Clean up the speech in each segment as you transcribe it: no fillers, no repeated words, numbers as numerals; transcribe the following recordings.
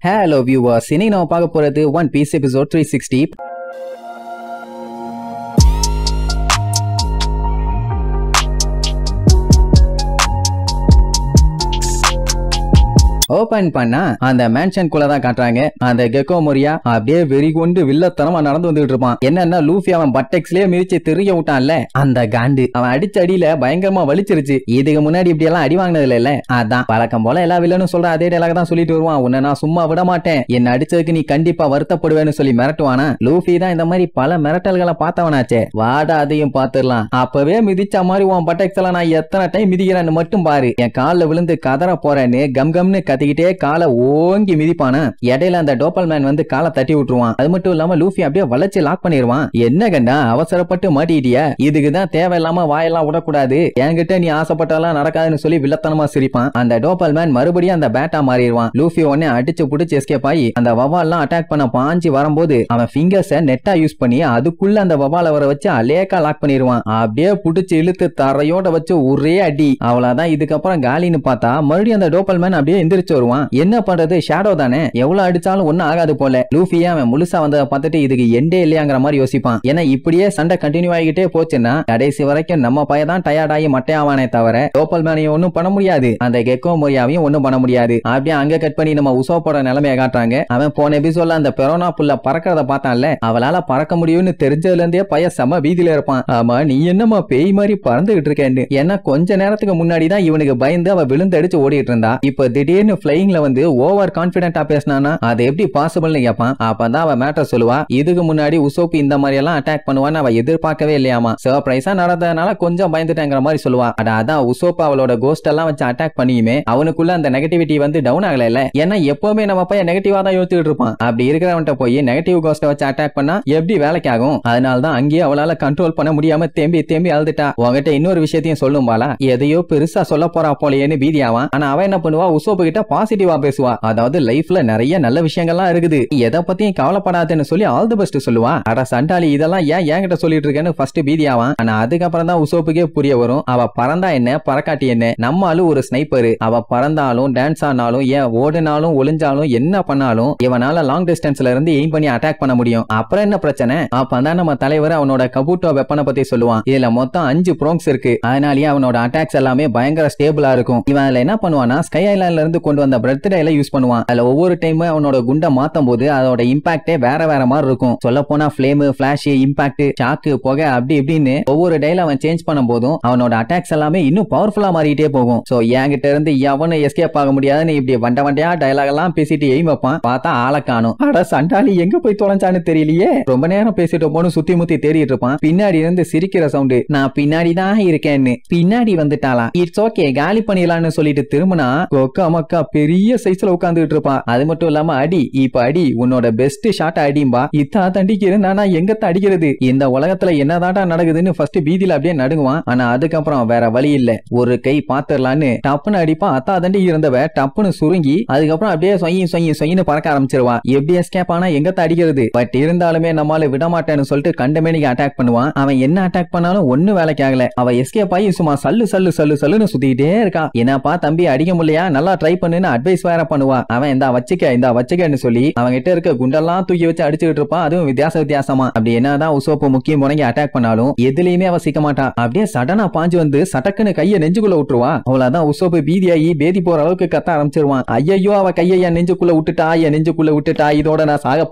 Hello viewers, இன்னைக்கு நம்ம பார்க்க போறது One Piece episode 360. ஓபன் பண்ணா அந்த மேன்ஷன் குள்ள தான் காட்டுறாங்க. அந்த கெக்கோ மொரியா அப்படியே வெறி கொண்டு வில்லத்தனமா நடந்து வந்துட்டு இருப்பான். என்னன்னா லூஃபி அவன் பட்டெக்ஸ்லயே மிதிச்சு தெரிய விட்டான்ல, அந்த காண்டு அவன் அடிச்ச அடியில பயங்கரமா வலிச்சிருச்சு. இதுக்கு முன்னாடி இப்படி எல்லாம் அடி வாங்கினதுல இல்ல. அதான் வழக்கம் போல எல்லா வில்லனும் சொல்ற அதே டயலாக் தான் சொல்லிட்டு வருவான். உன்னை நான் சும்மா விட மாட்டேன், என்ன அடிச்சதுக்கு நீ கண்டிப்பா வருத்தப்படுவேன்னு சொல்லி மிரட்டுவானா. லூஃபி தான் இந்த மாதிரி பல மிரட்டல்களை பார்த்தவனாச்சே, வாடா அதையும் பாத்துடலாம். அப்பவே மிதிச்ச மாதிரி உன் பட்டெக்ஸ் எல்லாம் நான் எத்தனை டைம் மிதிக்கிறேன்னு மட்டும் பாரு. என் காலில் விழுந்து கதற போறேன்னு கம்கம்னு கத்திக்கிட்டே காலை ஓங்கி மிதிப்பான. இடையில அந்த டோப்பல் மேன் வந்து காலை தட்டி விட்டுருவான். அது மட்டும் இல்லாம லூஃபி அப்படியே வளைச்சு லாக் பண்ணிடுவான். என்ன கண்டா அவசரப்பட்டு மாட்டிட்டியா, இதுக்குதான் தேவையில்லாம வாயெல்லாம் விடக்கூடாது, என்கிட்ட நீ ஆசைப்பட்டாலாம் நடக்காதுன்னு சொல்லி வில்லத்தனமா சிரிப்பான். அந்த டோப்பல் மேன் மறுபடியும் அந்த பேட்டா மாறிடுவான். லூஃபி உடனே அடிச்சு புடிச்சு எஸ்கேப் ஆகி அந்த வவால்லாம் அட்டாக் பண்ண பாஞ்சு வரும்போது அவன் ஃபிங்கர்ஸை நெட்டா யூஸ் பண்ணி அதுக்குள்ள அந்த வவால வர வச்சு அலேக்கா லாக் பண்ணிடுவான். அப்படியே புடிச்சு இழுத்து தரையோட வச்சு ஒரே அடி. அவ்வளவுதான். இதுக்கப்புறம் காலின்னு பார்த்தா மறுபடியும் அந்த டோப்பல் மேன் அப்படியே எந்திரிச்சு வருவான். என்ன பண்றது, ஷேடோ தானே, எவ்வளவு அடிச்சாலும் ஒன்னும் ஆகாது போல. லூஃபியே அவன் முழுசா வந்ததை பார்த்துட்டு இதுக்கு எண்டே இல்லையாங்கிற மாதிரி யோசிப்பான். ஏன்னா இப்படியே சண்டை கண்டினியூ ஆகிட்டே போச்சுன்னா கடைசி வரைக்கும் நம்ம பையதான் டயர்ட் ஆகி மட்டையாவானே தவிர டோப்பல் மேனையும் ஒன்னும் பண்ண முடியாது, அந்த கெக்கோ மொரியாவையும் ஒன்னும் பண்ண முடியாது. அப்படியே அங்க கட் பண்ணி நம்ம உசோப்போட நிலைமையை காட்டுறாங்க. அவன் போன எபிசோட்ல அந்த பெரோனா புள்ள பறக்கிறத பார்த்தான்ல, அவளால பறக்க முடியும்னு தெரிஞ்சதுல இருந்தே பையன் செம வீதியில இருப்பான். ஆமா நீ என்னமா பேய் மாதிரி பறந்துகிட்டு இருக்கேன்னு. ஏன்னா கொஞ்ச நேரத்துக்கு முன்னாடிதான் இவனுக்கு பயந்து அவ விழுந்தடிச்சு ஓடிட்டு இருந்தா. இப்ப திடீர்னு பிளையிங்ல வந்து ஓவர் கான்பிடென்டா பேசினானா அது எப்படி பாசிபிள்னு கேட்பான். அப்பதான் அவ மேட்டர் சொல்லுவா. இதுக்கு முன்னாடி உசோப்பு இந்த மாதிரி எல்லாம் அட்டாக் பண்ணுவான்னு அவ எதிர்பார்க்கவே இல்லையாமா. சர்ப்ரைஸா நடந்ததுனால கொஞ்சம் பயந்துட்டேங்கிற மாதிரி சொல்லுவா. அதான் உசோப்பு அவளோட கோஸ்ட் எல்லாம் வச்சு அட்டாக் பண்ணியுமே அவனுக்குள்ள அந்த நெகட்டிவிட்டி வந்து டவுன் ஆகல இல்ல. ஏன்னா எப்பவுமே நம்ம பையன் நெகட்டிவா தான் யோசிச்சுட்டு இருப்பான். அப்படி இருக்கிறவன்ட்ட போய் நெகட்டிவ் கோஸ்ட வச்சு அட்டாக் பண்ணா எப்படி வேலைக்கு ஆகும். அதனாலதான் அங்கேயே அவளால கண்ட்ரோல் பண்ண முடியாம தேம்பி அழுதுட்டா. உங்ககிட்ட இன்னொரு விஷயத்தையும் சொல்லும் பாலா, எதையோ பெருசா சொல்ல போறா போலேன்னு பீதியாவான். ஆனா அவன் என்ன பண்ணுவா, உசோப்பு கிட்ட பாசிட்டிவா பேசுவா. அதாவது லைஃப்ல நிறைய நல்ல விஷயங்கள்லாம் இருக்குது, எதை பத்தியும் கவலைப்படாதுன்னு சொல்லி ஆல் தி பெஸ்ட் சொல்லுவா. அட சண்டாளி, இதெல்லாம் ஏன் என்கிட்ட சொல்லிட்டு இருக்கேன்னு ஃபர்ஸ்ட் பீதியாவான். ஆனா அதுக்கப்புறம் தான் உசோப்புக்கே புரிய வரும், அவ பறந்தா என்ன பறக்காட்டி என்ன, நம்ம ஆளு ஒரு ஸ்னைப்பரு. அவ பறந்தாலும் டான்ஸ் ஆனாலும் ஏன் ஓடினாலும் ஒளிஞ்சாலும் என்ன பண்ணாலும் இவனால லாங் டிஸ்டன்ஸ்ல இருந்து எய்ம் பண்ணி அட்டாக் பண்ண முடியும். அப்புறம் என்ன பிரச்சனை. அப்பதான் நம்ம தலைவர் அவனோட கபூட்டோ வெப்பனை பத்தி சொல்லுவான். இதுல மொத்தம் 5 ப்ரோங்ஸ் இருக்கு, அதனாலேயே அவனோட அட்டாக்ஸ் எல்லாமே பயங்கர ஸ்டேபிளா இருக்கும். இவன் அதுல என்ன பண்ணுவானா, ஸ்கை ஐலாண்ட்ல இருந்து கொண்டு வந்த பர்த்டேல யூஸ் பண்ணுவான். அதுல ஒவ்வொரு டைம் அவனோட குண்டை மாத்தும் போது அதோட இம்பாக்டே வேற மாதிரி இருக்கும். சொல்ல போனா ஃபிளேம், ஃபிளாஷ், இம்பாக்ட், ஷாக்கு, புகை அப்படி இப்படின்னு ஒவ்வொரு டைல அவன் சேஞ்ச் பண்ணும் போதும் அவனோட அட்டாக்ஸ் எல்லாமே இன்னும் பவர்ஃபுல்லா மாறிட்டே போகும். சோ என்கிட்ட இருந்து எவனை எஸ்கேப் ஆக முடியாதுன்னு இப்படி வண்டையா டயலாக் எல்லாம் பேசிட்டு எய்ம் வைப்பான். பார்த்தா ஆளை காணும். அட சண்டாளி எங்க போய் தொலைஞ்சான்னு தெரியலையே. ரொம்ப நேரம் பேசிட்டு போன சுத்தி முத்தி தேடிட்டு இருப்பான். பின்னாடி இருந்து சிரிக்கிற சவுண்டு, நான் பின்னாடி தான் இருக்கேன்னு. பின்னாடி வந்துட்டாளா, இட்ஸ் ஓகே காலி பண்ணிடலான்னு சொல்லிட்டு திரும்பினா கொக்கா மக்கா பெரிய சைஸ்ல உட்கார்ந்துட்டு இருப்பான். அது மட்டும் இல்லாம அடி, இப்ப அடி, உன்னோட பெஸ்ட் ஷாட் அடிம்பா. இத்தா தண்டிக்கிறேன் நானா எங்கத்த அடிக்கிறது, இந்த உலகத்துல என்னதாடா நடக்குதுன்னு ஃபர்ஸ்ட் பீதியில அப்படியே நடுங்குவான். ஆனா அதுக்கப்புறம் வேற வழி இல்ல, ஒரு கை பாத்துடலான்னு டப்புன்னு அடிப்பான். அத்தா தண்டி இருந்தவ டப்புன்னு சுருங்கி அதுக்கப்புறம் அப்படியே சொயின்னு பறக்க ஆரம்பிச்சிருவான். எப்படி எஸ்கேப் ஆனா எங்கத்த அடிக்கிறது. பட் இருந்தாலுமே நம்மால விட மாட்டேன்னு சொல்லிட்டு கண்டமேனிக்கு அட்டாக் பண்ணுவான். அவன் என்ன அட்டாக் பண்ணாலும் ஒண்ணு வேலைக்கு ஆகல. அவ எஸ்கேப் ஆகி சும்மா சல்லுன்னு சுத்திக்கிட்டே இருக்கா. என்னப்பா தம்பி அடிக்க முடியலையா, நல்லா ட்ரை பண்ணுன்னு அட்வைஸ் வேற பண்ணுவா. அவன் இந்த வச்சுக்கன்னு சொல்லி அவங்க கிட்ட இருக்க குண்டெல்லாம் தூக்கி வச்சு அடிச்சுட்டு இருப்பான். அதுவும் வித்தியாசமா. அப்படி என்னதான் உசோப்பு முக்கிய முறைக்கு அட்டாக் பண்ணாலும் எதுலயுமே அவ சிக்க மாட்டா. அப்படியே சடனா பாஞ்சு வந்து சட்டக்குன்னு கைய நெஞ்சுக்குள்ள விட்டுருவா. அவ்வளவுதான் உசோப்பு பீதியாகி பேதி போற அளவுக்கு கத்த ஆரம்பிச்சிருவான். ஐயோ அவ கைய என் நெஞ்சுக்குள்ள விட்டுட்டா, இதோட நான் சாக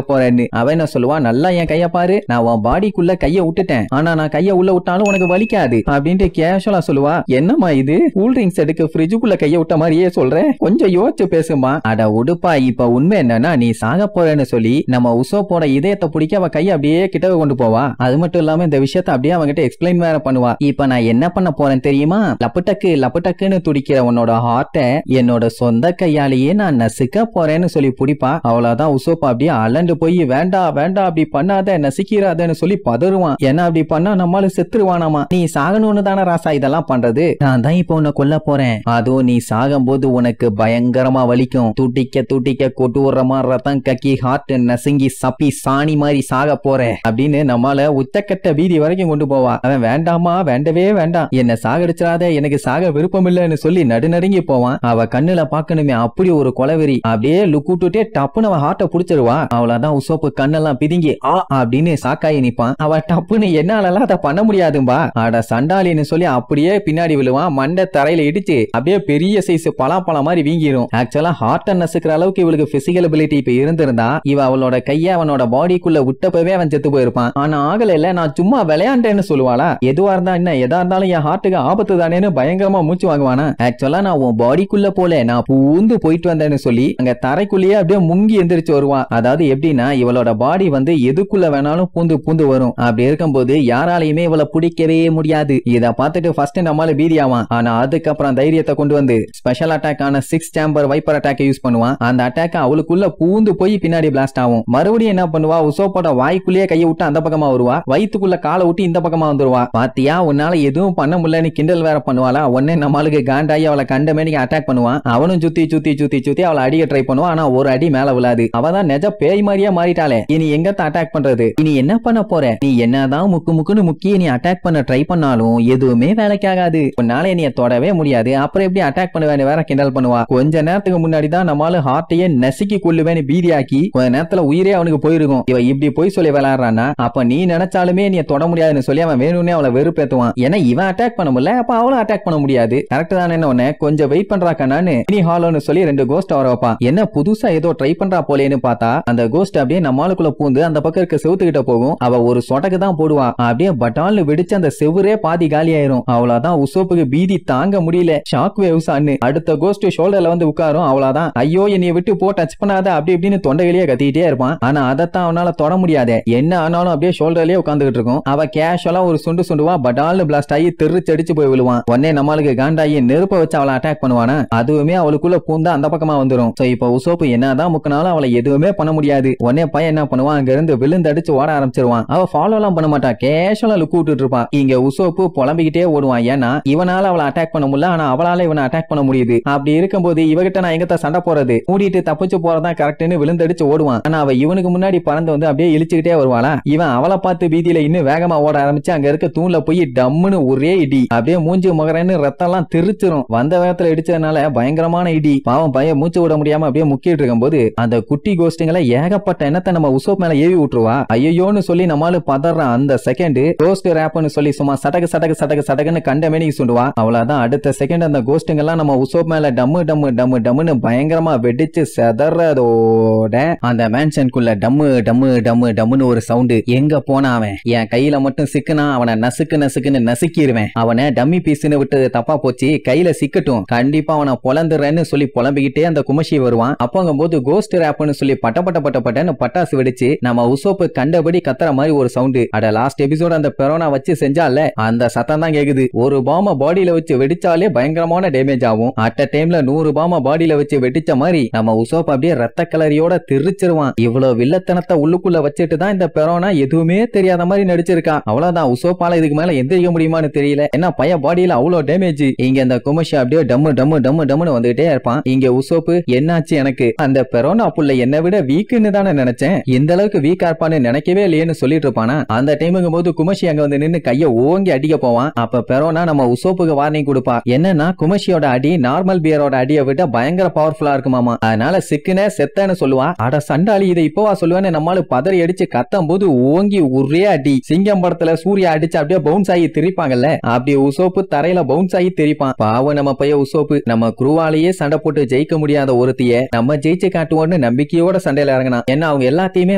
போறேன்னு. அவன் என்ன சொல்லுவான், நல்லா என் கைய பாரு, நான் உன் பாடிக்குள்ள கைய விட்டுட்டேன், ஆனா நான் கைய உள்ள விட்டாலும் உனக்கு வலிக்காது அப்படின்ட்டு கேஷுவலா சொல்லுவா. என்னமா இது, கூல் ட்ரிங்க்ஸ் எடுக்க ஃப்ரிட்ஜுக்குள்ள கைய விட்ட மாதிரியே சொல்றேன், கொஞ்சம் யோசிச்சு பேசுமா. அட உடுப்பா, இப்ப உண்மை என்னன்னா நீ சாக போறேன்னு சொல்லி நம்ம உசோப்போட இதயத்தை பிடிக்க அவ கையை அப்படியே கிட்ட கொண்டு போவா. அது மட்டும் இல்லாம இந்த விஷயத்தை அப்படியே அவங்கிட்ட எக்ஸ்பிளைன் வேற பண்ணுவா. இப்ப நான் என்ன பண்ண போறேன் தெரியுமா, லப்பட்டக்குன்னு துடிக்கிற உன்னோட ஹார்ட்டை என்னோட சொந்த கையாலேயே நான் நசுக்க போறேன்னு சொல்லி பிடிப்பா. அவ்வளவுதான் உசோப்பா அப்படியே அலண்டு போய் வேண்டாம் அப்படி பண்ணாத, நசுக்கிறாதன்னு சொல்லி பதறுவான். ஏன்னா அப்படி பண்ணா நம்மளால செத்துருவானாமா. நீ சாகணும்னு தானே ராசா இதெல்லாம் பண்றது, நான் தான் இப்ப உன்னை கொல்ல போறேன், அதுவும் நீ சாகும் போது உனக்கு பயங்கரமா வலிக்கும், துடிக்க துடிக்க கொட்டு விடுற மாதிரி ரத்தம் கக்கி ஹார்ட் நசுங்கி சப்பி சாணி மாதிரி சாக போற அப்படின்னு நம்மால உச்சக்கட்ட வீதி வரைக்கும் கொண்டு போவா. அவன் வேண்டாமா, வேண்டவே வேண்டாம், என்ன சாகடிச்சிடாத, எனக்கு சாக விருப்பம் இல்லன்னு சொல்லி நடுநடுங்கி போவான். அவ கண்ணுல பாக்கணுமே அப்படி ஒரு கொலவெறி. அப்படியே லுக்கூட்டுட்டே டப்புன்னு அவன் ஹார்ட்டை புடிச்சிருவா. அவளதான் உசோப்பு கண்ணெல்லாம் பிதுங்கி அப்படின்னு சாக்காயி நிப்பான். அவ டப்புன்னு என்னாலலாம் அதை பண்ண முடியாதும்பா, அட சண்டாலின்னு சொல்லி அப்படியே பின்னாடி விழுவான். மண்டை தரையில இடிச்சு அப்படியே பெரிய சைஸ் பலாப்பழம் மாதிரி வீங்கிரும். ஆக்சுவலா ஹார்ட் நசுக்கிற அளவுக்கு இவளுக்கு பிசிக்கல் எபிலிட்டி இப்ப இருந்திருந்தா இவ அவளோட கைய அவனோட பாடிக்குள்ள விட்டப்பவே அவன் செத்து போயிருப்பான். ஆனா ஆகல இல்ல, நான் சும்மா விளையாண்டேன்னு சொல்லுவாளா. எதுவா இருந்தா என்ன, எதா இருந்தாலும் என் ஹார்ட்டுக்கு ஆபத்து தானேன்னு பயங்கரமா மூச்சு வாங்குவானா. ஆக்சுவலா நான் உன் பாடிக்குள்ள போல, நான் பூந்து போயிட்டு வந்தேன்னு சொல்லி அங்க தரைக்குள்ளேயே அப்படியே முங்கி எந்திரிச்சு வருவான். அதாவது எப்படின்னா இவளோட பாடி வந்து எதுக்குள்ள வேணாலும் பூந்து பூந்து வரும். அப்படி இருக்கும்போது யாராலையுமே இவளை பிடிக்கவே முடியாது. இத பார்த்துட்டு ஃபர்ஸ்ட் நம்மால பீதியாவான். ஆனா அதுக்கப்புறம் தைரியத்தை கொண்டு வந்து ஸ்பெஷல் அட்டாக் ஆன 6 சேம்பர் வைப்பர் அட்டாக் யூஸ் பண்ணுவான். அந்த அட்டாக் அவளுக்குள்ள பூந்து போய் பின்னாடி பிளாஸ்ட் ஆகும். மறுபடியும் என்ன பண்ணுவா, உசோப்போட வாய்க்குள்ளேயே கையை விட்டு அந்த பக்கமா வருவா, வயிற்றுக்குள்ள காலை விட்டு இந்த பக்கமா வந்துருவா. பாத்தியா உன்னால எதுவும் பண்ண முடியலன்னு கிண்டல் வேற பண்ணுவாளா. உடனே நம்மளுக்கு காண்டாயி அவளை கண்ட மேனிக்கு அட்டாக் பண்ணுவான். அவனும் சுத்தி சுத்தி சுத்தி சுத்தி அவளை அடிக்க ட்ரை பண்ணுவான். ஆனா ஒரு அடி மேல விழாது. அவதான் நெஜ பேய் மாதிரியே மாறிட்டாளே. இனி எங்கத்த அட்டாக் பண்றது, இனி என்ன பண்ண போற, நீ என்னதான் முக்கு முக்குன்னு முக்கிய நீ அட்டாக் பண்ண ட்ரை பண்ணாலும் எதுவுமே வேலைக்காகாது, உன்னால நீ தொடவே முடியாது, அப்புறம் எப்படி அட்டாக் பண்ணுவேன்னு வேற கிண்டல் பண்ணுவா. கொஞ்ச நேரத்துக்கு முன்னாடி தான் நம்மளால ஹார்ட்டையே நசுக்கி கொள்ளுவேன்னு பீதியாக்கி கொஞ்ச நேரத்துல உயிரே அவனுக்கு போயிருக்கும். இவ இப்படி போய் சொல்லி விளையாடுறான்னா அப்ப நீ நினைச்சாலுமே நீ தொட முடியாதுன்னு சொல்லி அவன் வேணும்னே அவளை வெறுப்பேத்துவான். ஏன்னா இவன் அட்டாக் பண்ண முடியல, அப்ப அவளும் அட்டாக் பண்ண முடியாது. கரெக்ட் தானே. உடனே கொஞ்சம் வெயிட் பண்றாக்கானு இனி ஹாலோன்னு சொல்லி 2 கோஸ்ட் வர வைப்பான். என்ன புதுசா ஏதோ ட்ரை பண்றா போலேன்னு பார்த்தா அந்த கோஸ்ட் அப்படியே நம்மளுக்குள்ள பூந்து அந்த பக்கம் இருக்க செவுத்துக்கிட்ட போகும். அவ ஒரு சொடக்கு தான் போடுவா. அப்படியே பட்டால்னு வெடிச்சு அந்த செவுரே பாதி காலி ஆயிரும். அவ்வளவுதான், உசோப்புக்கு பீதி தாங்க முடியல. ஷாக் வேவ்ஸ் அன்னு அடுத்த கோஸ்ட் ஷோல்டர்ல வந்து உட்காரும். அவ்வளவுதான், ஐயோ என்னைய விட்டு போ, டச் பண்ணாத அப்படி இப்படின்னு தொண்டைகளியே கத்திட்டே இருப்பான். ஆனா அதத்தான் அவனால தொட முடியாது. என்ன ஆனாலும் அப்படியே ஷோல்டர்லயே உட்காந்துட்டு இருக்கும். அவ கேஷுவலா ஒரு சுண்டு சுண்டுவா, பட்டால்னு பிளாஸ்ட் ஆகி தெரிச்சடிச்சு போய் விழுவான். உடனே நம்மளுக்கு காண்டாயி நெருப்ப வச்சு அவளை அட்டாக் பண்ணுவானா, அதுவுமே அவளுக்குள்ள பூந்தா அந்த பக்கமா வந்துரும். சோ இப்போ உசோப்பு என்னதான் முக்கினாலும் அவளை எதுவுமே பண்ண முடியாது. உடனே பையன் என்ன பண்ணுவான், அங்க இருந்து விழுந்தடிச்சு ஓட ஆரம்பிச்சிருவான். அவ ஃபாலோ எல்லாம் பண்ண மாட்டா, கேஷுவலா லுக் விட்டுட்டு இருப்பான். இங்க உசோப்பு புலம்பிக்கிட்டே ஓடுவான். ஏன்னா இவனால அவளை அட்டாக் பண்ண முடியல, ஆனா அவளால இவனை அட்டாக் பண்ண முடியுது. அப்படி இருக்கும்போது இவகிட்ட நான் எங்கத்த சண்டை போறது, மூடிட்டு தப்பிச்சு போறதா கரெக்ட்னு விழுந்தடிச்சு ஓடுவான். ஆனா அவ இவனுக்கு முன்னாடி பறந்து வந்து அப்படியே இழிச்சுக்கிட்டே வருவாளா. இவன் அவளை பார்த்து பீதியில இன்னும் வேகமா ஓட ஆரம்பிச்சு அங்க இருக்க தூண்ல போய் டம்முன்னு ஒரே இடி. அப்படியே மூஞ்சி முகரன்னு ரத்தம் எல்லாம் தெரிச்சிரும். வந்த வேகத்துல இடிச்சதுனால பயங்கரமான இடி. பாவம் பையன் மூச்சு விட முடியாம அப்படியே முக்கிட்டு இருக்கும் போது அந்த குட்டி கோஸ்டுங்களை ஏகப்பட்ட எண்ணத்தை நம்ம உசோப் மேல ஏவி விட்டுருவா. ஐயோன்னு சொல்லி நம்மளு பதறான். அந்த செகண்ட் கோஸ்ட் ரேப்னு சொல்லி சும்மா சடக்கு சடக்கு சடக்கு சடக்குன்னு கண்ட மேனிக்கு சுண்டுவா. அவ்வளவுதான், அடுத்த செகண்ட் அந்த கோஸ்டுங்க எல்லாம் நம்ம உசோப் மேல டம்மு டம்மு டம்மு டம்முன்னு பயங்கரமா வெடிச்சு செதறதோட அந்த மேன்ஷனுக்குள்ள டம்மு டம்மு டம்மு டம்முன்னு ஒரு சவுண்டு. எங்க போனா அவன், என் கையில மட்டும் சிக்குனா அவனை நசுக்கு நசுக்குன்னு நசுக்கிடுவேன். அவனை டம்மி பீஸ்னு விட்டு தப்பா போச்சு, கையில சிக்கட்டும், கண்டிப்பா அவனை பொலந்துறேன்னு சொல்லி புலம்பிக்கிட்டே அந்த குமஷி வருவான். அப்போங்கும்போது கோஸ்ட் ரேப்னு சொல்லி பட்டன்னு பட்டாசு வெடிச்சு நம்ம உசோப்பு கண்டபடி கத்துற மாதிரி ஒரு சவுண்டு. அட லாஸ்ட் எபிசோட் அந்த பெரோனா வச்சு செஞ்சால அந்த சத்தம் தான் கேக்குது. ஒரு பாம பாடியில வச்சு வெடிச்சாலே பயங்கரமான டேமேஜ் ஆகும். அட் டைம்ல 100 பாம பாடியில வச்சு வெடிச்ச மாதிரி நம்ம உசோப் அப்படியே ரத்த கலரியோட தெரிச்சிருவான். இவ்வளவு வில்லத்தனத்தை உள்ளுக்குள்ள வச்சுட்டு தான் இந்த பெரோனா எதுவுமே தெரியாத மாதிரி நடிச்சிருக்கா. அவ்வளவுதான், உசோப்பால இதுக்கு மேல எந்திரிக்க முடியுமான்னு தெரியல. ஏன்னா பைய பாடியில அவ்வளவு டேமேஜ். இங்க அந்த குமஷி அப்படியே டம்மு டம்மு டம்மு டம்முன்னு வந்துகிட்டே இருப்பான். இங்க உசோப்பு என்னாச்சு எனக்கு, அந்த பெரோனா புள்ள என்னை விட வீக்குன்னு தானே நினைச்சேன், இந்த அளவுக்கு வீக்கா இருப்பான்னு நினைக்கவே இல்லையேன்னு சொல்லிட்டு இருப்பானா. அந்த டைமுங்கும் போது குமஷி அங்க வந்து நின்னு கைய ஓங்கி அடிக்க போவான். அப்ப பெரோனா நம்ம உசோப்புக்கு வார்னிங் கொடுப்பா. என்னன்னா குமஷியோட அடி நார்மல் பியரோட அடியை விட பயங்கர பவர்ஃபுல்லா இருக்குமாமா, அதனால சிக்குனே செத்தன்னு சொல்லுவா. அட சண்டாளி, இதை இப்போவா சொல்லுவேன்னு நம்மால பதறி அடிச்சு கத்தும் போது ஓங்கி ஒரே அடி. சிங்கம் படத்துல சூர்யா அடிச்சு அப்படியே பவுன்ஸ் ஆகி திரிப்பாங்கல்ல, அப்படி உசோப்பு தரையில பவுன்ஸ் ஆகி திரிப்பான். பாவம் நம்ம பைய உசோப்பு, நம்ம குருவாலேயே சண்டை போட்டு ஜெயிக்க முடியாத ஒருத்திய நம்ம ஜெயிச்சு காட்டுவோம்னு நம்பிக்கையோட சண்டையில இறங்கினா. ஏன்னா அவங்க எல்லாத்தையுமே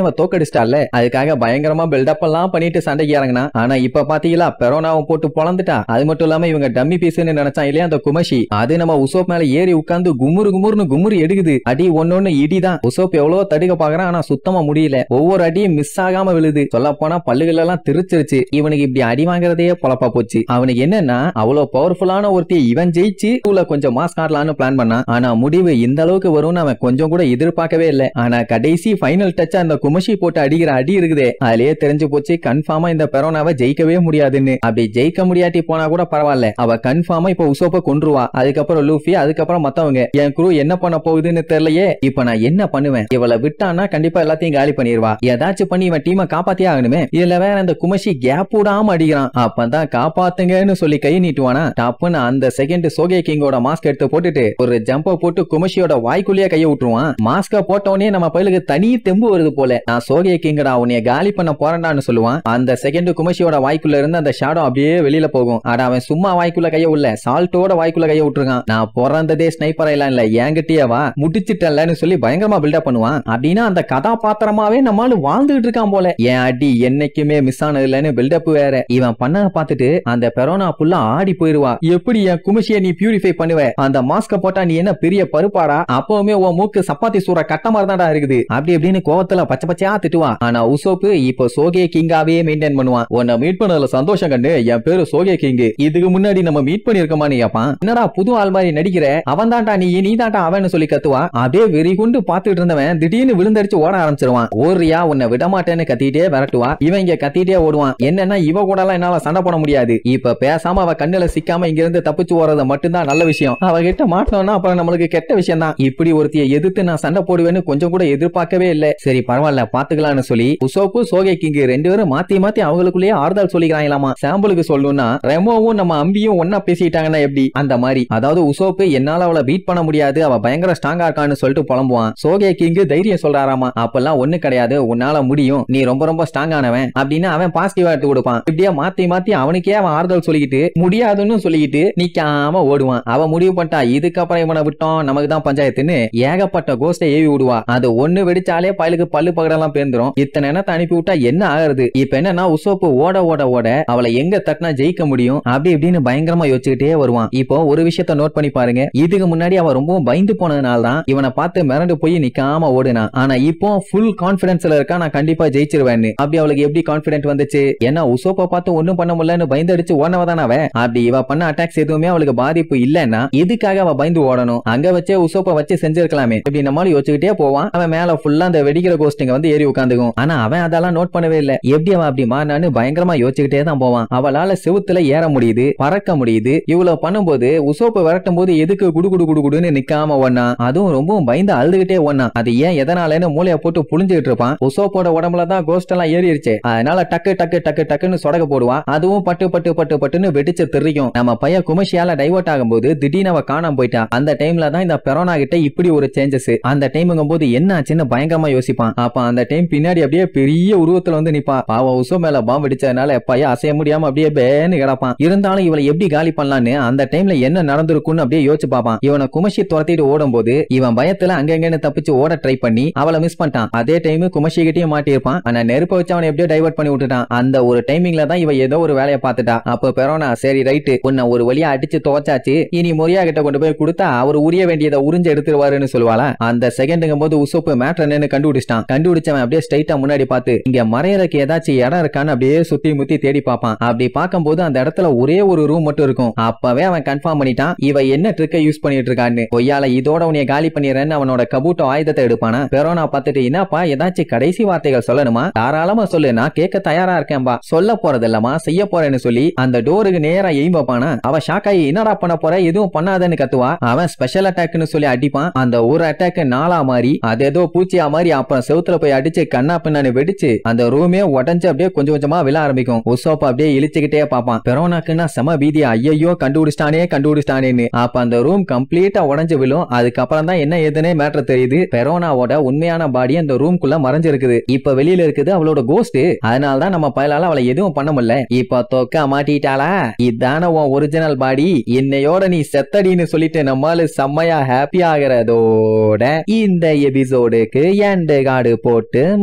அவன் தோக்கடிச்சிட்டால, அதுக்காக பயங்கரமா பில்டப் எல்லாம் பண்ணிட்டு சண்டைக்கு இறங்கினா. ஆனா இப்ப பாத்தீங்களா பெரோனாவும் போட்டு பொழந்துட்டா. அது மட்டும் இல்லாம இவங்க டம்மி பீஸ்ன்னு நினைச்சான் இல்லையா அந்த குமஷி, அது நம்ம உசோப் மேல ஏறி உட்கார்ந்து குமுறு குமுறுன்னு குமுறு எடுக்குது. அடி ஒன்னொன்னு இடிதான். உசோப் எவ்வளவு தடுக்க பாக்குறான், ஆனா சுத்தமா முடியல. ஒவ்வொரு அடியும் மிஸ் ஆகாம விழுது. சொல்ல போனா பல்லுகள் எல்லாம் திருச்சிருச்சு. இவனுக்கு இப்படி அடி வாங்குறதே பொழப்பா போச்சு. அவனுக்கு என்னன்னா அவ்வளவு பவர்ஃபுல்லான ஒருத்தி இவன் ஜெயிச்சு கொஞ்சம் மாஸ் காட்டலான்னு பிளான் பண்ணா. ஆனா முடிவு இந்த அளவுக்கு வரும்னு அவன் கொஞ்சம் கூட எதிர்பார்க்கவே இல்லை. ஆனா கடைசி ஃபைனல் டச் அந்த குமஷி போட்டு அடிக்கிற அடி இருக்குதே, அதுலயே தெரிஞ்சு போச்சு கன்ஃபார்மா இந்த பெரோனாவை ஜெயிக்கவே முடியாதுன்னு. அப்படி ஜெயிக்க முடியாட்டி போனா கூட பரவாயில்ல, அவ கன்ஃபார்மா இப்ப உசோப்ப கொன்றுவா. அதுக்கப்புறம் லூஃபி அதுக்கப்புறம் மத்தவங்க என் குரூ என்ன பண்ண போகுதுன்னு தெரியலையே, இப்ப நான் என்ன பண்ணுவேன், இவளை விட்டானா கண்டிப்பா எல்லாத்தையும் காலி பண்ணிடுவா, ஏதாச்சும் பண்ணி இவன் டீமை காப்பாத்தியே ஆகணுமே, இதுல வேற அந்த குமஷி கேப் விடாம அடிக்கிறான், அப்பதான் காப்பாத்துங்கன்னு சொல்லி கை நீட்டுவானா, டப்புன்னு அந்த செகண்ட் சோகே கிங்கோட மாஸ்க் எடுத்து போட்டுட்டு ஒரு ஜம்ப போட்டு குமஷியோட வாய்க்குள்ளேயே கைய விட்டுருவான். மாஸ்க போட்டவனே நம்ம பயிலுக்கு தனி தெம்பு வருது போல, நான் சோகே கிங்கடா உன்னைய காலி பண்ண போறேன்னு சொல்லுவான். அந்த செகண்ட் குமஷியோட வாய்க்குள்ள இருந்து அந்த ஷாடோ அப்படியே வெளியில போகும். அட அவன் சும்மா வாய்க்குள்ள கைய உள்ள சால்ட்டோட வாய்க்குள்ள கைய விட்டுருக்கான். நான் பிறந்ததே ஸ்னைப்பர் எல்லாம் இல்ல, என்கிட்டயே வா முடிச்சிட்டல்லன்னு சொல்லி பயங்கரமா பில்டப் பண்ணுவான். அப்படின்னா அந்த கதாபாத்திரமாவே நம்மால வாழ்ந்துட்டு இருக்கான் போல. என் அடி என்னைக்குமே மிஸ் ஆனது இல்லன்னு பில்டப் வேற. இவன் பண்ண பார்த்துட்டு அந்த பெரோனா புல்லா ஆடி போயிருவா. எப்படி என் குமஷிய நீ பியூரிஃபை பண்ணுவ, அந்த மாஸ்க போட்டா நீ என்ன பெரிய பருப்பாடா, அப்பவுமே உன் மூக்கு சப்பாத்தி சூற கட்ட மாதிரி தான்டா இருக்குது, அப்படி அப்படின்னு கோவத்துல பச்சை பச்சையா திட்டுவா. ஆனா உசோப்பு இப்ப சோகே கிங்காவே மெயின்டைன் பண்ணுவான். உன்னை மீட் பண்ணதுல சந்தோஷம் கண்டு, என் பேரு சோகே கிங், இதுக்கு முன்னாடி நம்ம மீட் பண்ணிருக்கோமான்னு கேப்பான். என்னடா புது ஆள் மாதிரி நடிக்கிற, அவன் தான்டா நீ தான்டா அவன்னு சொல்லி கத்துவா. அப்படியே வெறி குண்டு பாத்துட்டு இருந்தவன் திடீர்னு விழுந்தடிச்சு ஓட ஆரம்பிச்சிருவான். ஓரியா உன்னை விட மாட்டேன்னு கத்திட்டே விரட்டுவா. இவன் இங்க கத்திட்டே ஓடுவான். என்னன்னா இவ கூட எல்லாம் என்னால சண்டை போட முடியாது, இப்ப பேசாம அவ கண்ணுல சிக்காம இங்க இருந்து தப்பிச்சு ஓடுறது மட்டும்தான் நல்ல விஷயம், அவகிட்ட மாட்டோம்னா அப்புறம் நம்மளுக்கு கெட்ட விஷயம் தான். இப்படி ஒருத்திய எதிர்த்து நான் சண்டை போடுவேன்னு கொஞ்சம் கூட எதிர்பார்க்கவே இல்ல. சரி பரவாயில்ல பாத்துக்கலாம்னு சொல்லி உசோப்பு சோகே கிங் ரெண்டு பேரும் மாத்தி மாத்தி அவங்களுக்குள்ளேயே ஆறுதல் சொல்லிக்கிறாங்களாமா. சாம்பிளுக்கு சொல்லணும்னா ரெமோவும் நம்ம அம்பியும் ஒன்னா பேசிட்டாங்கன்னா எப்படி, அந்த மாதிரி. அதாவது உசோப்பு என்னால அவளை பீட் பண்ண முடியாது, அவ பயங்கர ஸ்ட்ராங்கா இருக்கான்னு சொல்லிட்டு புலம்புவான். சோகே கிங் தைரியம் சொல்றாராமா, அப்பெல்லாம் ஒண்ணு கிடையாது, உன்னால முடியும், நீ ரொம்ப ரொம்ப ஸ்ட்ராங் ஆனவன் அப்படின்னு அவன் பாசிட்டிவா எடுத்து கொடுப்பான். இப்படியே மாத்தி மாத்தி அவனுக்கே அவன் ஆறுதல் சொல்லிக்கிட்டு முடியாதுன்னு சொல்லிக்கிட்டு நிக்காம ஓடுவான். அவ முடிவு பண்ணிட்டா இதுக்கப்புறம் இவனை விட்டோம் நமக்கு தான் பஞ்சாயத்துன்னு ஏகப்பட்ட கோஸ்டை ஏவி விடுவா. அது ஒண்ணு வெடிச்சாலே பயலுக்கு பல்லு பகடெல்லாம் பேர்ந்துரும். இத்தனை நேரத்தை அனுப்பி விட்டா என்ன ஆகுறது, இப்ப என்னன்னா உசோப்பு ஓட ஓட ஓட அவளை எங்க தட்டினா ஜெயிக்க முடியும் அப்படி இப்படின்னு பயங்கரமா யோசிச்சுக்கிட்டே வருவான். இப்போ ஒரு விஷயத்த நோட் பண்ணி பாருங்க, இதுக்கு முன்னாடி அவன் ரொம்பவும் பயந்து போனதுனால தான் இவனை பார்த்து மிரண்டு போய் நிக்காம ஓடுனா. ஆனா இப்போ ஃபுல் கான்பிடன்ஸ்ல இருக்கா, நான் கண்டிப்பா ஜெயிச்சிருவேன்னு. அப்படி அவளுக்கு எப்படி கான்பிடன்ட் வந்துச்சு, ஏன்னா உசோப்பை பார்த்து ஒண்ணும் பண்ண முடியலன்னு பயந்து அடிச்சு ஓடனவதான் அவ. அப்படி இவ பண்ண அட்டாக்ஸ் எதுவுமே அவளுக்கு பாதிப்பு இல்லன்னா இதுக்காக அவ பயந்து ஓடணும், அங்க வச்சே உசோப்பை வச்சு செஞ்சிருக்கலாமே இப்படி நம்மளால யோசிச்சுக்கிட்டே போவான். அவன் மேல ஃபுல்லா அந்த வெடிக்கிற கோஸ்டிங்க வந்து ஏறி உட்காந்துக்கும். ஆனா அவன் அதெல்லாம் நோட் பண்ணவே இல்ல, எப்படி அவன் அப்படி மாறினான்னு பயங்கரமா யோசிச்சுக்கிட்டே தான் போவான். அவளால செவுத்துல ஏற முடியுது, பறக்க முடியுது. இவ்வளவு பண்ணும்போது உசோப்பு விரட்டும் போது எதுக்கு குடு குடு குடு குடுன்னு நிக்காம ஓடனா, அதுவும் ரொம்பவும் பயந்து அழுதுகிட்டே ஓடனா. அது ஏன் எதனாலன்னு மூளைய போட்டு புளிஞ்சுக்கிட்டு இருப்பான். உசோப்போட உடம்புல தான் கோஸ்ட் எல்லாம் ஏறிடுச்சு, அதனால டக்கு டக்கு டக்கு டக்குன்னு சொடக போடுவா. அதுவும் பட்டு பட்டு பட்டு பட்டுன்னு வெடிச்சு தெரியும். நம்ம பையன் குமஷியால டைவர்ட் ஆகும்போது திடீர்னு அவ காணாம போயிட்டா. அந்த டைம்ல தான் இந்த பெரோனா கிட்ட இப்படி ஒரு சேஞ்சஸ். அந்த டைமுங்கும் போது என்ன ஆச்சுன்னு பயங்கரமா யோசிப்பான். அப்ப அந்த டைம் பின்னாடி அப்படியே பெரிய உருவத்துல வந்து நிப்பா. அவ உசோ மேல பாம்பு வெடிச்சதுனால பையன் அசைய முடியாம அப்படியே பேன்னு கிடப்பான். இருந்தாலும் இவளை எப்படி காலி பண்ணலான்னு அந்த டைம்ல என்ன நடந்திருக்குன்னு அப்படியே யோசிச்சு பாப்பான். இவனை குமஷி துரத்திட்டு ஓடும் போது இவன் பயத்துல அங்கங்கன்னு தப்பிச்சு ஓட ட்ரை பண்ணி அவளை மிஸ் பண்ணிட்டான். அதே டைம் குமஷி கிட்டயும் மாட்டிருப்பான். ஆனா நெருப்ப வச்சு அவனை எப்படியோ டைவர்ட் பண்ணி விட்டுட்டான். அந்த ஒரு டைமிங்ல தான் இவ ஏதோ ஒரு வேலையை பார்த்துட்டா. அப்ப பெரோனா சரி ரைட்டு உன்னை ஒரு வழியா அடிச்சு துவச்சாச்சு, இனி மொரியா கிட்ட கொண்டு போய் கொடுத்தா அவர் உரிய வேண்டியதை உறிஞ்சு எடுத்துருவாருன்னு சொல்லுவாளா. அந்த செகண்டுங்கும் போது உசோப்பு மேட்டர் என்னன்னு கண்டுபிடிச்சிட்டான். கண்டுபிடிச்சவன் அப்படியே ஸ்ட்ரைட்டா முன்னாடி பார்த்து இங்க மறையறதுக்கு ஏதாச்சும் இடம் இருக்கான்னு அப்படியே சுத்தி முத்தி தேடி பார்ப்பான். அப்படி பார்க்கும்போது அந்த இடத்துல ஒரே ஒரு ரூம் மட்டும் இருக்கும். அப்பவே அவன் கன்ஃபார்ம் பண்ணிட்டான் இவ என்ன ட்ரிக்கை யூஸ் பண்ணிட்டு இருக்கான்னு. கொய்யால இதோட உன்னைய காலி பண்ணிடுறேன்னு அவனோட கபூட்டோ ஆயுதத்தை எடுப்பானா. பெரோனா பார்த்துட்டு என்னப்பா ஏதாச்சும் கடைசி வார்த்தைகள் சொல்லணுமா, தாராளமா சொல்லு, நான் கேட்க தயாரா இருக்கேன்பா, சொல்ல போறது இல்லமா செய்ய போறேன்னு சொல்லி அந்த டோருக்கு நேரா எய்ம் வைப்பானா. அவ ஷாக் ஆகி என்னடா பண்ண போற, எதுவும் பண்ணாதன்னு கத்துவா. அவன் ஸ்பெஷல் அட்டாக்னு சொல்லி அடிப்பான். அந்த ஒரு அட்டாக் நாளா மாறி அது ஏதோ பூச்சியா மாறி அப்புறம் செவுத்துல போய் அடிச்சு கண்ணா பின்னான்னு வெடிச்சு அந்த ரூமே உடஞ்சு அப்படியே கொஞ்சம் கொஞ்சமா விழ ஆரம்பிக்கும். உசோப்பா அப்படியே இழிச்சுக்கிட்டே பாப்பான். பெரோனாக்குன்னா செம பீதியா, ஐயோ கண்டுபிடிச்சிட்டானேன்னு. அப்ப அந்த ரூம் கம்ப்ளீட்டா உடஞ்சு விழும். அதுக்கப்புறம் தான் என்ன ஏதுனே மேட்டர் தெரியுது. பெரோனாவோட உண்மையான பாடி அந்த ரூம்குள்ள மறைஞ்சிருக்குது. இப்ப வெளியில இருக்குது அவளோட கோஸ்ட். அதனாலதான் நம்ம பயலால அவளை எதுவும் பண்ண முடியல. இப்ப தொக்க மாட்டிட்டாளா, இதான உன் ஒரிஜினல் பாடி, இன்னையோட நீ செத்தடின்னு சொல்லிட்டு நம்மால செம்மையா ஹாப்பி ஆகிறதோட இந்த எபிசோடுக்கு எண்ட் கார்டு போட்டு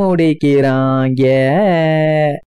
முடிக்கிறாங்க.